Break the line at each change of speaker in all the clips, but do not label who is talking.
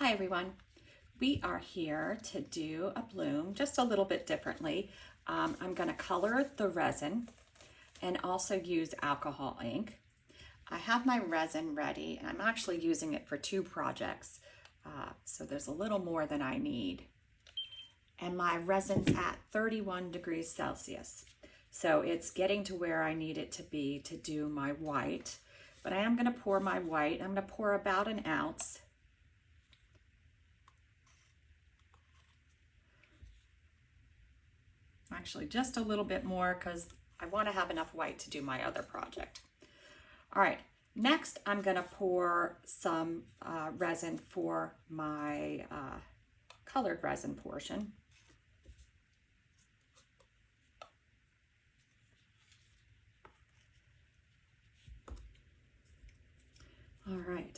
Hi everyone. We are here to do a bloom just a little bit differently. I'm going to color the resin and also use alcohol ink. I have my resin ready and I'm actually using it for two projects. So there's a little more than I need. And my resin's at 31 degrees Celsius. So it's getting to where I need it to be to do my white. But I am going to pour my white. I'm going to pour about an ounce. Actually, just a little bit more because I want to have enough white to do my other project. All right, next I'm going to pour some resin for my colored resin portion. All right,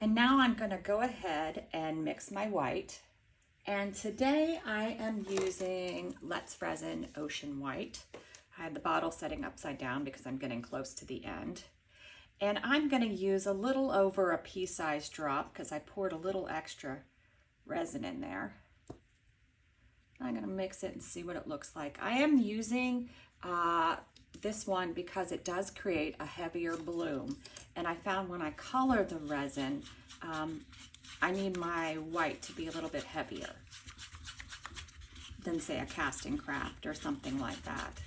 and now I'm going to go ahead and mix my white. And today I am using Let's Resin Ocean White. I had the bottle setting upside down because I'm getting close to the end. And I'm going to use a little over a pea-sized drop because I poured a little extra resin in there. I'm going to mix it and see what it looks like. I am using this one because it does create a heavier bloom. And I found when I color the resin, I need my white to be a little bit heavier than, say, a casting craft or something like that.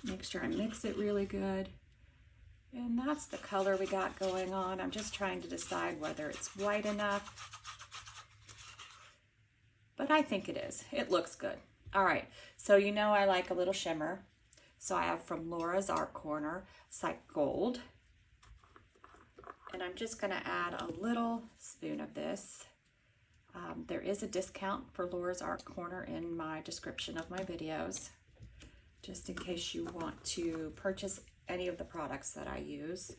Make sure I mix it really good. And that's the color we got going on. I'm just trying to decide whether it's white enough. But I think it is. It looks good. All right, so you know I like a little shimmer. So I have from Laura's Art Corner, Psych Gold. And I'm just gonna add a little spoon of this. There is a discount for Laura's Art Corner in my description of my videos, just in case you want to purchase any of the products that I use.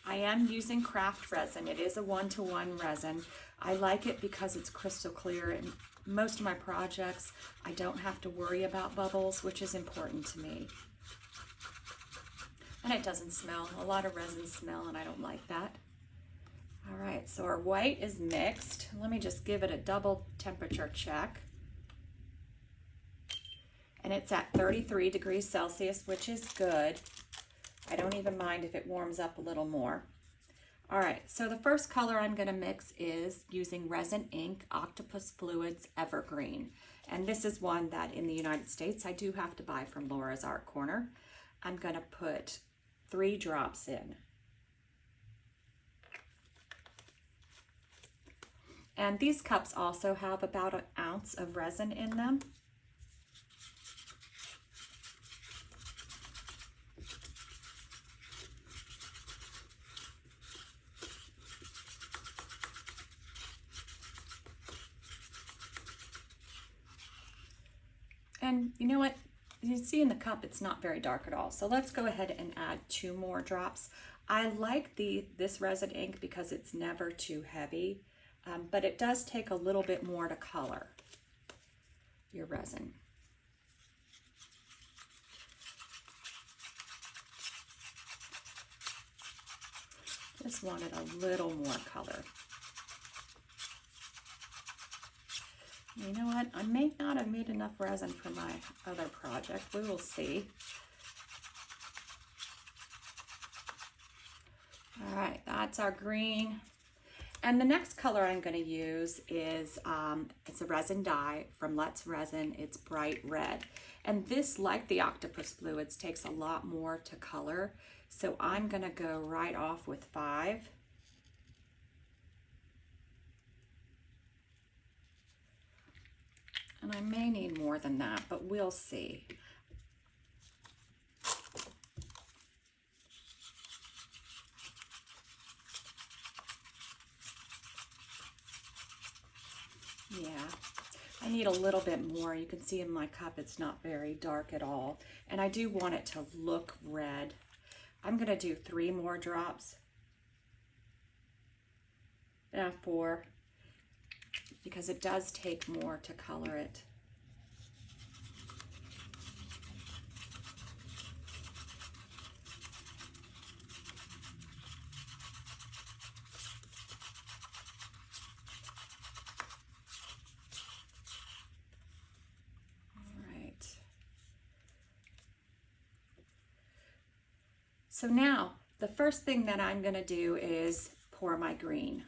I am using craft resin. It is a 1-to-1 resin. I like it because it's crystal clear. And most of my projects, I don't have to worry about bubbles, which is important to me. And it doesn't smell. A lot of resins smell, and I don't like that. All right, so our white is mixed. Let me just give it a double temperature check. And it's at 33 degrees Celsius, which is good. I don't even mind if it warms up a little more. All right, so the first color I'm going to mix is using Resin Ink Octopus Fluids Evergreen. And this is one that in the United States I do have to buy from Laura's Art Corner. I'm going to put 3 drops in. And these cups also have about an ounce of resin in them. And you know what? You see in the cup, it's not very dark at all. So let's go ahead and add 2 more drops. I like this resin ink because it's never too heavy, but it does take a little bit more to color your resin. Just wanted a little more color. You know what? I may not have made enough resin for my other project. We will see. All right, that's our green. And the next color I'm going to use is, it's a resin dye from Let's Resin. It's bright red. And this, like the Octopus Fluids, takes a lot more to color. So I'm going to go right off with 5. And I may need more than that, but we'll see. Yeah, I need a little bit more. You can see in my cup it's not very dark at all. And I do want it to look red. I'm going to do 3 more drops. 4. Because it does take more to color it. So now the first thing that I'm going to do is pour my green.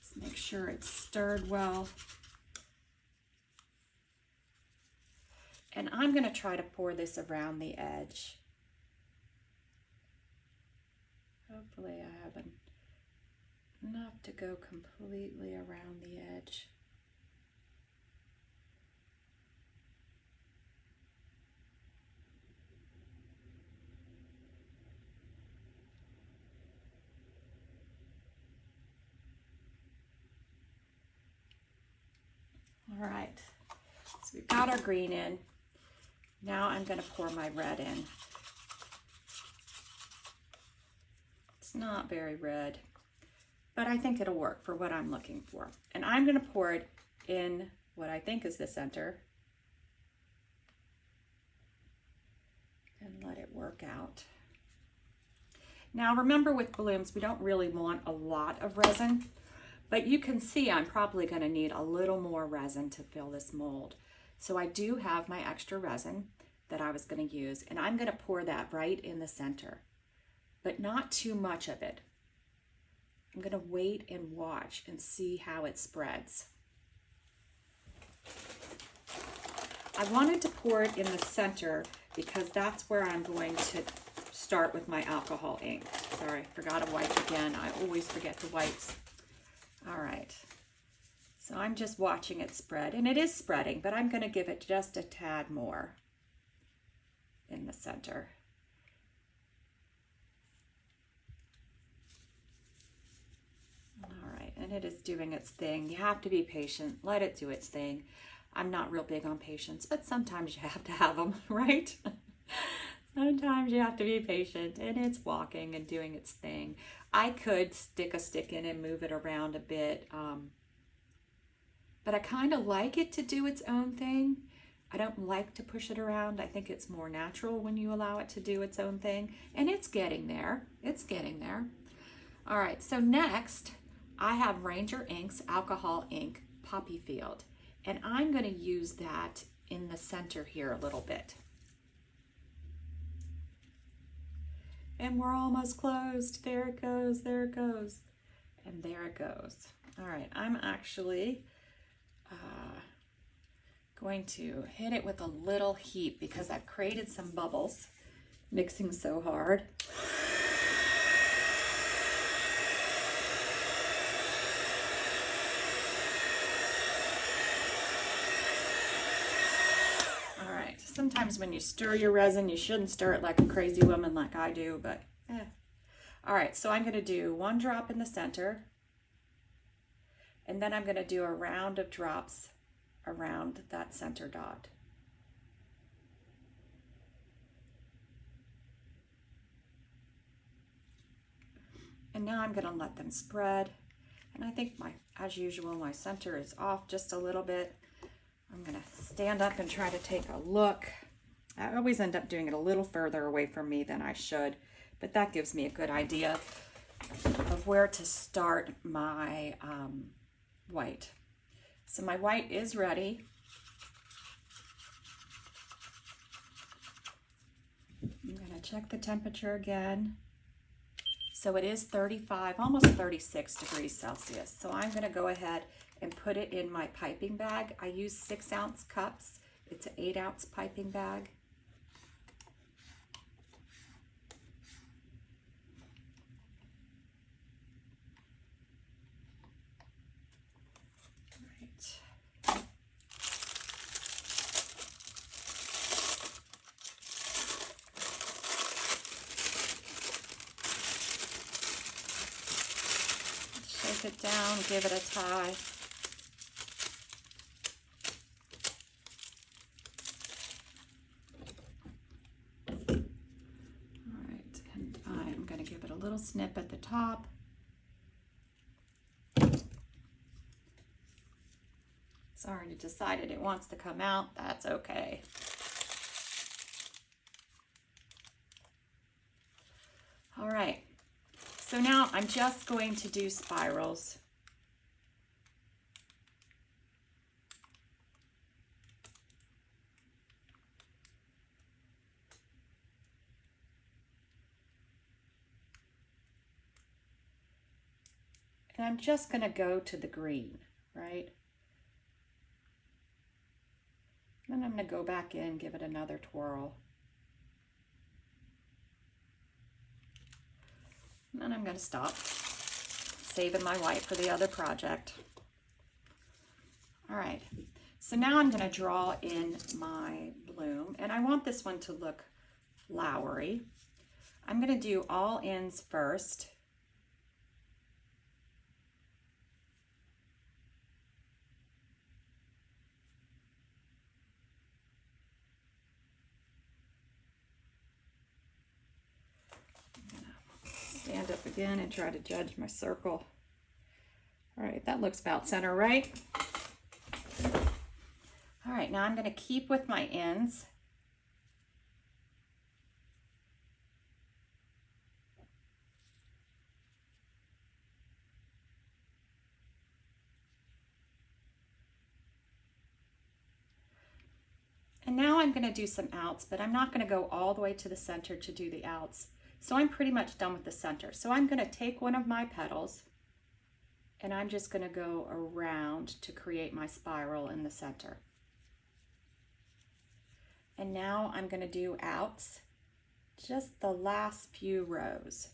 Just make sure it's stirred well. And I'm going to try to pour this around the edge. Hopefully I have enough to go completely around the edge. All right, so we've got our green in. Now I'm going to pour my red in. It's not very red, but I think it'll work for what I'm looking for. And I'm going to pour it in what I think is the center and let it work out. Now remember, with balloons, we don't really want a lot of resin, but you can see I'm probably going to need a little more resin to fill this mold. So I do have my extra resin that I was going to use, and I'm going to pour that right in the center, but not too much of it. I'm going to wait and watch and see how it spreads. I wanted to pour it in the center because that's where I'm going to start with my alcohol ink. Sorry, forgot to wipe again. I always forget to wipe. All right, so I'm just watching it spread, and it is spreading, but I'm going to give it just a tad more in the center. All right, and it is doing its thing. You have to be patient. Let it do its thing. I'm not real big on patience, but sometimes you have to have them, right? Sometimes you have to be patient, and it's walking and doing its thing. I could stick a stick in and move it around a bit, but I kind of like it to do its own thing. I don't like to push it around. I think it's more natural when you allow it to do its own thing, and it's getting there. It's getting there. All right, so next I have Ranger Ink's alcohol ink Poppy Field, and I'm going to use that in the center here a little bit. And we're almost closed. There it goes, there it goes, and there it goes. All right, I'm actually going to hit it with a little heat because I've created some bubbles mixing so hard. All right, sometimes when you stir your resin, you shouldn't stir it like a crazy woman like I do, but All right, so I'm going to do one drop in the center, and then I'm going to do a round of drops around that center dot. And now I'm going to let them spread. And I think as usual, my center is off just a little bit. I'm going to stand up and try to take a look. I always end up doing it a little further away from me than I should, but that gives me a good idea of where to start my white. So my white is ready. I'm going to check the temperature again. So it is 35, almost 36 degrees Celsius. So I'm going to go ahead and put it in my piping bag. I use 6-ounce cups. It's an 8-ounce piping bag. Shake it down, give it a tie. All right, and I'm going to give it a little snip at the top. It's already decided it wants to come out. That's okay. All right. So now I'm just going to do spirals. And I'm just going to go to the green, right? Then I'm going to go back in, give it another twirl. And then I'm going to stop, saving my white for the other project. All right, so now I'm going to draw in my bloom, and I want this one to look flowery. I'm going to do all ends first. Stand up again and try to judge my circle. All right, that looks about center, right? All right, now I'm going to keep with my ends. And now I'm going to do some outs, but I'm not going to go all the way to the center to do the outs. So I'm pretty much done with the center. So I'm going to take one of my petals and I'm just going to go around to create my spiral in the center. And now I'm going to do outs, just the last few rows.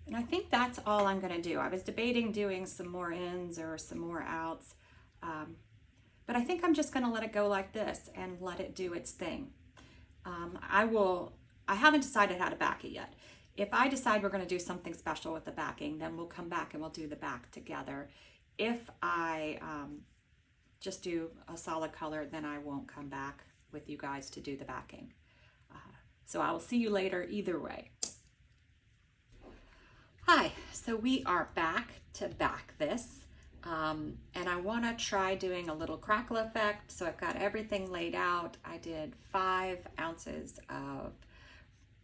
And I think that's all I'm going to do. I was debating doing some more ins or some more outs, but I think I'm just going to let it go like this and let it do its thing. I haven't decided how to back it yet. If I decide we're going to do something special with the backing, then we'll come back and we'll do the back together. If I just do a solid color, then I won't come back with you guys to do the backing. So I will see you later either way. Hi, so we are back to back this, and I want to try doing a little crackle effect. So I've got everything laid out. I did 5 ounces of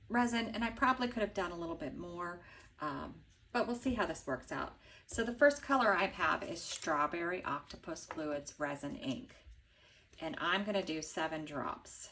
resin, and I probably could have done a little bit more, but we'll see how this works out. So the first color I have is Strawberry Octopus Fluids Resin Ink, and I'm going to do 7 drops.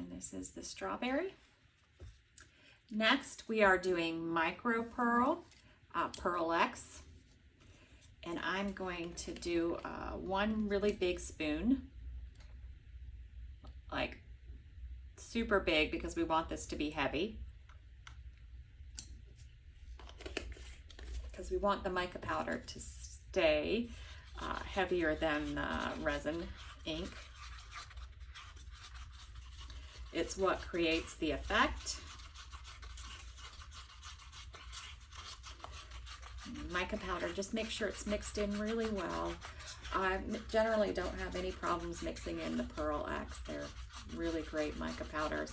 This is the strawberry. Next, we are doing micro pearl, Pearl X, and I'm going to do 1 really big spoon, like super big because we want this to be heavy, because we want the mica powder to stay heavier than resin ink. It's what creates the effect. Mica powder, just make sure it's mixed in really well. I generally don't have any problems mixing in the Pearl X. They're really great mica powders.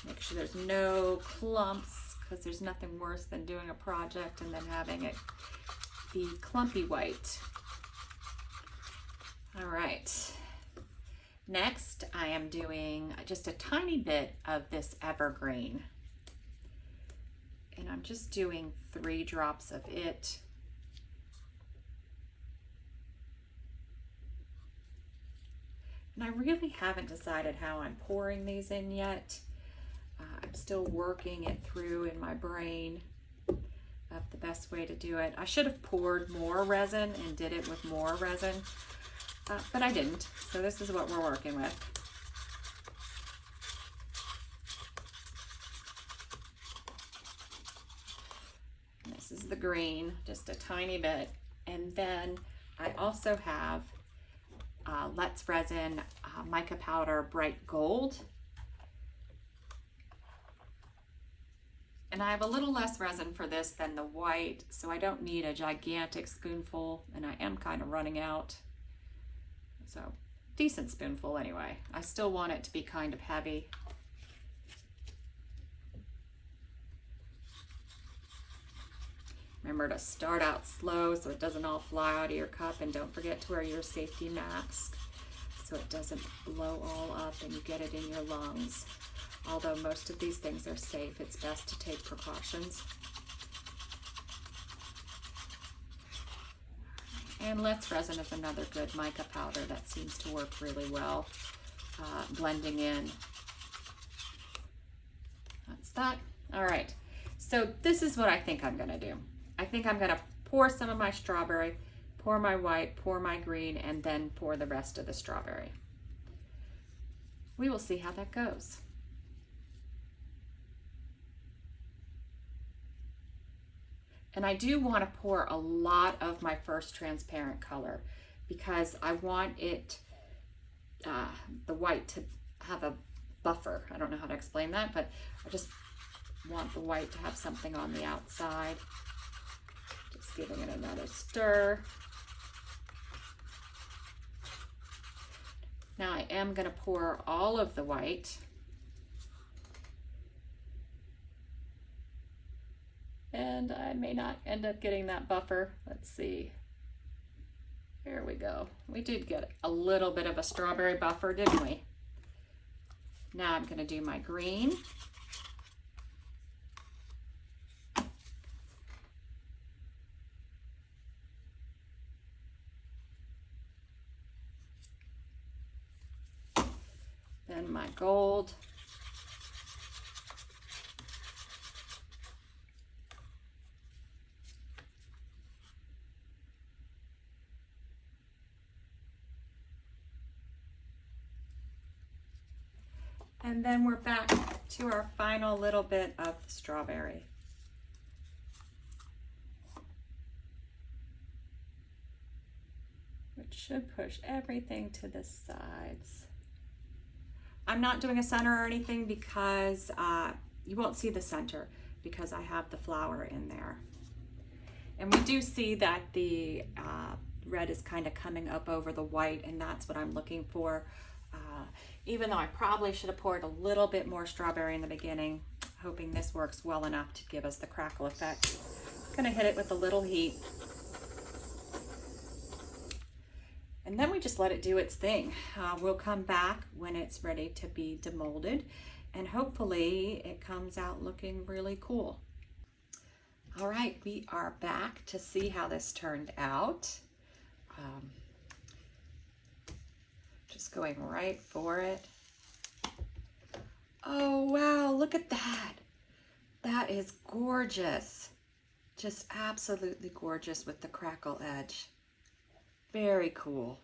Make sure there's no clumps, because there's nothing worse than doing a project and then having it be clumpy white. All right. Next, I am doing just a tiny bit of this evergreen. And I'm just doing 3 drops of it. And I really haven't decided how I'm pouring these in yet. I'm still working it through in my brain of the best way to do it. I should have poured more resin and did it with more resin. But I didn't, so this is what we're working with. And this is the green, just a tiny bit. And then I also have Let's Resin mica powder bright gold. And I have a little less resin for this than the white, so I don't need a gigantic spoonful, and I am kind of running out. So, decent spoonful anyway. I still want it to be kind of heavy. Remember to start out slow so it doesn't all fly out of your cup, and don't forget to wear your safety mask so it doesn't blow all up and you get it in your lungs. Although most of these things are safe, it's best to take precautions. And Let's Resin is another good mica powder that seems to work really well, blending in. That's that. All right, so this is what I think I'm gonna do. I think I'm gonna pour some of my strawberry, pour my white, pour my green, and then pour the rest of the strawberry. We will see how that goes. And I do want to pour a lot of my first transparent color because I want it, the white to have a buffer. I don't know how to explain that, but I just want the white to have something on the outside. Just giving it another stir. Now I am going to pour all of the white. And I may not end up getting that buffer. Let's see. Here we go. We did get a little bit of a strawberry buffer, didn't we? Now I'm going to do my green. Then my gold. And then we're back to our final little bit of strawberry. Which should push everything to the sides. I'm not doing a center or anything because you won't see the center because I have the flower in there. And we do see that the red is kind of coming up over the white, and that's what I'm looking for. Even though I probably should have poured a little bit more strawberry in the beginning, hoping this works well enough to give us the crackle effect. I'm gonna hit it with a little heat. And then we just let it do its thing. We'll come back when it's ready to be demolded, and hopefully it comes out looking really cool. All right, we are back to see how this turned out. Just going right for it. Oh, wow, look at that. That is gorgeous. Just absolutely gorgeous with the Crackle Edge. Very cool.